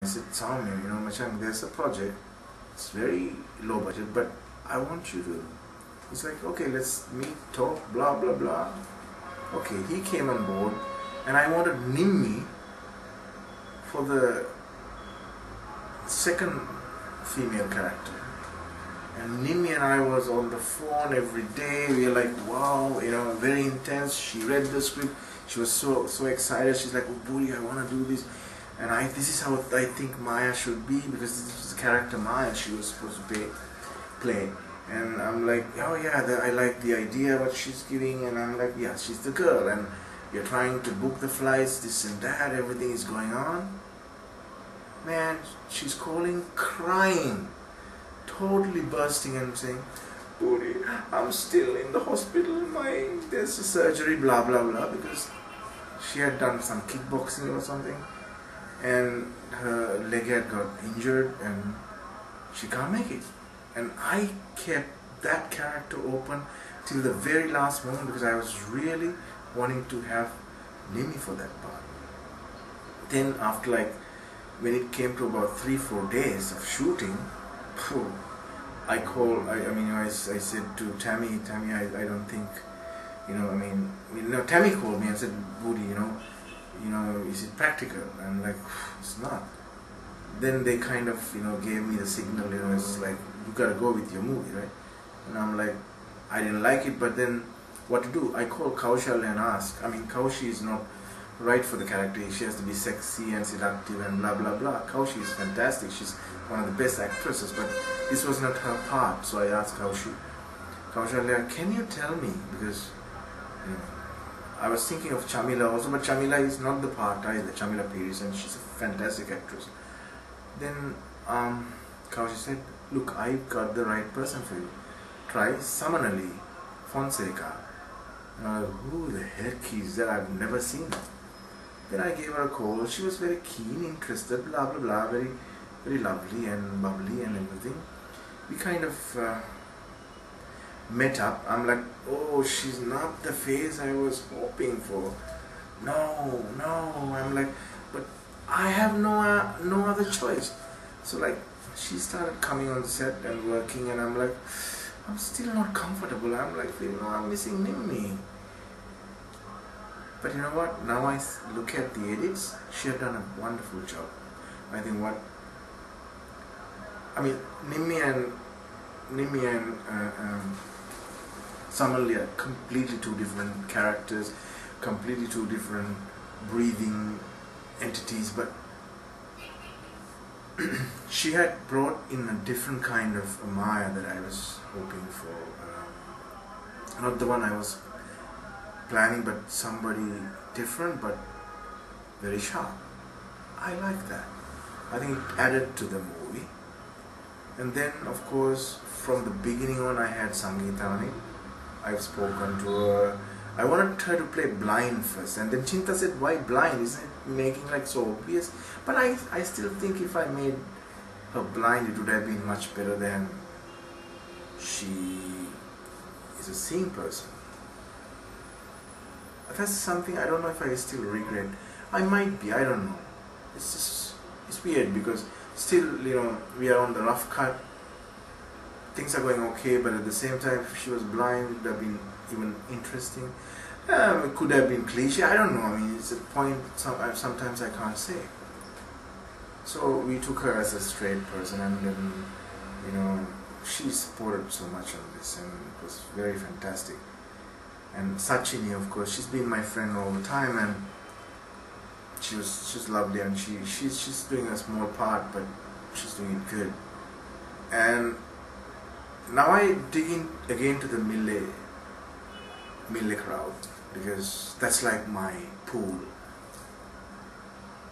I said, Soumya, Machang, there's a project, it's very low budget, but I want you to, he's like, okay, let's meet, talk, blah, blah, blah. Okay, he came on board, and I wanted Nimmi for the second female character. And Nimmi and I was on the phone every day. We were like, wow, very intense. She read the script. She was so excited. She's like, oh, Boodee, I want to do this. And this is how I think Maya should be, because this is the character Maya she was supposed to play. And I'm like, oh yeah, I like the idea what she's giving. And I'm like, yeah, she's the girl. And you're trying to book the flights, this and that, everything is going on. Man, she's calling, crying, totally bursting and saying, Boodee, I'm still in the hospital, there's a surgery, blah blah blah, because she had done some kickboxing or something and her leg had got injured and she can't make it. And I kept that character open till the very last moment because I was really wanting to have Nimmi for that part. Then after when it came to about 3-4 days of shooting, I said to Tammy, I don't think, Tammy called me and said, Boodee, is it practical? I'm like, it's not. Then they kind of, gave me the signal, it's like, you gotta go with your movie, right? And I'm like, I didn't like it, but then what to do? I called Kaushal and asked. Kaushi is not right for the character. She has to be sexy and seductive and blah blah blah. Kaushi is fantastic. She's one of the best actresses, but this was not her part. So I asked Kaushal, can you tell me, because I was thinking of Chamila also, but Chamila is not the part either. Chamila Peiris, and she's a fantastic actress. Then Kaushi said, look, I've got the right person for you. Try Samanali Fonseca. Who the heck is that? I've never seen her. Then I gave her a call. She was very keen, interested, blah blah blah, very very lovely and bubbly and everything. We kind of met up. I'm like, oh, she's not the face I was hoping for. No. I'm like, but I have no other choice. So she started coming on the set and working, and I'm like, I'm still not comfortable. I'm like, I'm missing Nimmi. But you know what? Now I look at the edits. She had done a wonderful job. I think Nimmi and Samalli are completely two different characters, completely two different breathing entities, but she had brought in a different kind of Maya that I was hoping for. Not the one I was planning, but somebody different but very sharp. I like that. I think it added to the movie. And then of course from the beginning on I had Sangeetani. I've spoken to her. I wanted her to play blind first, and then Chinta said, why blind? Isn't it making so obvious? But I still think if I made her blind, it would have been much better than she is a seeing person. That's something I don't know if I still regret. I might be, I don't know. It's weird because still, we are on the rough cut. Things are going okay, but at the same time, if she was blind, it would have been even interesting. It could have been cliche, I don't know. It's a point sometimes I can't say. So we took her as a straight person, and then, she supported so much on this, and it was very fantastic. And Sachini, of course, she's been my friend all the time, and she's lovely, and she's doing a small part, but she's doing it good. And now I dig in again to the Mille crowd, because that's like my pool.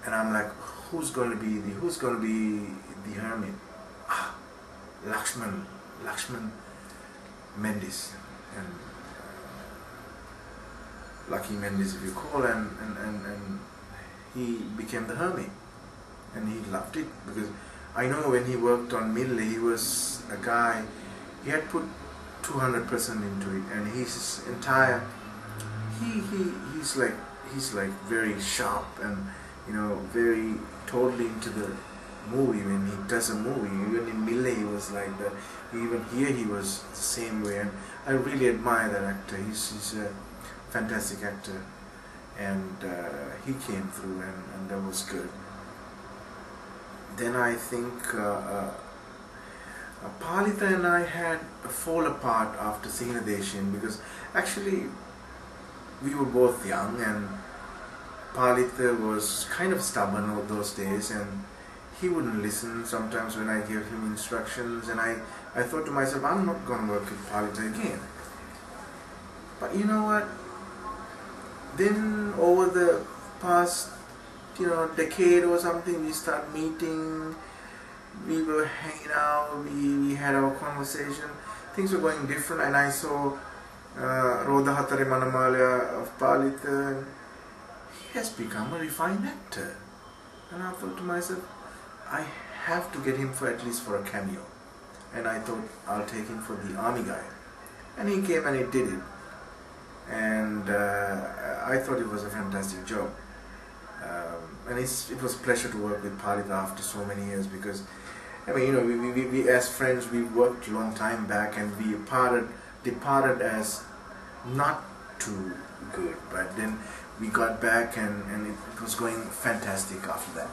And I'm like, who's going to be the hermit? Lakshman Mendes, and Lucky Mendes, if you call, and he became the hermit, and he loved it, because I know when he worked on Mille, he was a guy, he had put 200% into it, and his entire, he's like very sharp and very totally into the movie, when he does a movie, even in Mille he was like that, even here he was the same way, and I really admire that actor. He's a fantastic actor, and he came through, and that was good. Then I think Palitha and I had a fall apart after Singadeshin, because actually we were both young, and Palitha was kind of stubborn all those days, and he wouldn't listen sometimes when I gave him instructions, and I thought to myself, I'm not going to work with Palitha again. But you know what? Then over the past, decade or something, we start meeting, we were hanging out, we had our conversation, things were going different, and I saw Rodha Hatare Manamalaya of Palitha. He has become a refined actor, and I thought to myself, I have to get him at least for a cameo, and I thought I'll take him for the army guy, and he came and he did it, and I thought it was a fantastic job, and it was a pleasure to work with Palitha after so many years, because I mean, we as friends, we worked a long time back, and we departed as not too good, but then we got back, and it was going fantastic after that.